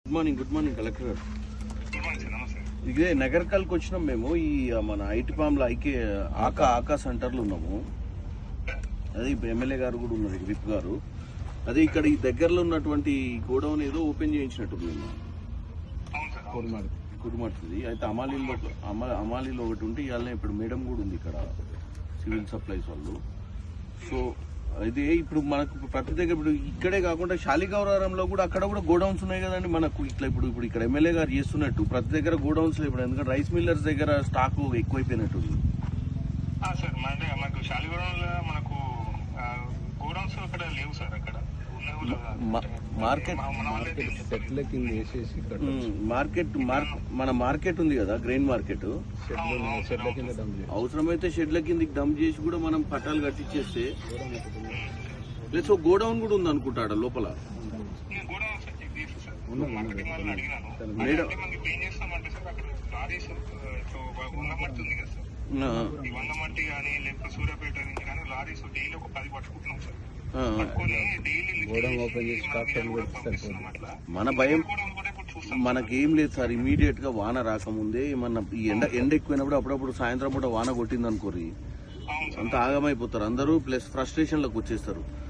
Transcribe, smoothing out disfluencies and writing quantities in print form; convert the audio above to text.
Good morning collector గారు. నమస్తే. ఇదే నగర్కల్కి వచ్చినాం మేము. ఈ మన ఐటీ పామ్ల ఆకా సెంటర్లో ఉన్నాము. అదే ఇప్పుడు ఎమ్మెల్యే గారు కూడా ఉన్నారు, విప్ గారు. అదే ఇక్కడ ఈ దగ్గరలో ఉన్నటువంటి గోడౌన్ ఏదో ఓపెన్ చేయించినట్టు మేము కురుమడుతుంది. అయితే అమాలీలో ఒకటి ఉంటే ఇవాళ ఇప్పుడు మేడం కూడా ఉంది ఇక్కడ, సివిల్ సప్లైస్ వాళ్ళు. సో అయితే ఇప్పుడు మనకు ప్రతి దగ్గర ఇప్పుడు ఇక్కడే కాకుండా శాలిగౌరవరంలో కూడా అక్కడ కూడా గోడౌన్స్ ఉన్నాయి కదండి మనకు. ఇట్లా ఇప్పుడు ఇక్కడ ఎమ్మెల్యే గారు చేస్తున్నట్టు ప్రతి దగ్గర గోడౌన్స్ ఇప్పుడు, ఎందుకంటే రైస్ మిల్లర్స్ దగ్గర స్టాక్ ఎక్కువైపోయినట్టు. సార్ మనకు శాలిగూడెంలో మనకు గోడౌన్స్ అక్కడ లేవు సార్. అక్కడ మన మార్కెట్ ఉంది కదా, గ్రెయిన్ మార్కెట్. అవసరమైతే షెడ్ల కిందకి డంప్ చేసి కూడా మనం పట్టాలు కట్టించేస్తే ప్లస్ గోడౌన్ కూడా ఉంది అనుకుంటాడు లోపల. వంగమట్టి కానీ లేకపోతే సూర్యాపేట నుంచి కానీ లారీస్ డైలీ ఒక 10 పట్టుకుంటున్నాం సార్. మన భయం మనకేం లేదు సార్. ఇమీడియట్ గా వాన రాకముందే ఏమన్నా ఈ ఎండ ఎక్కువైనప్పుడు అప్పుడప్పుడు సాయంత్రం పూట వాన కొట్టింది అనుకోరి అంత ఆగమైపోతారు అందరూ, ప్లస్ ఫ్రస్ట్రేషన్ లకు వచ్చేస్తారు.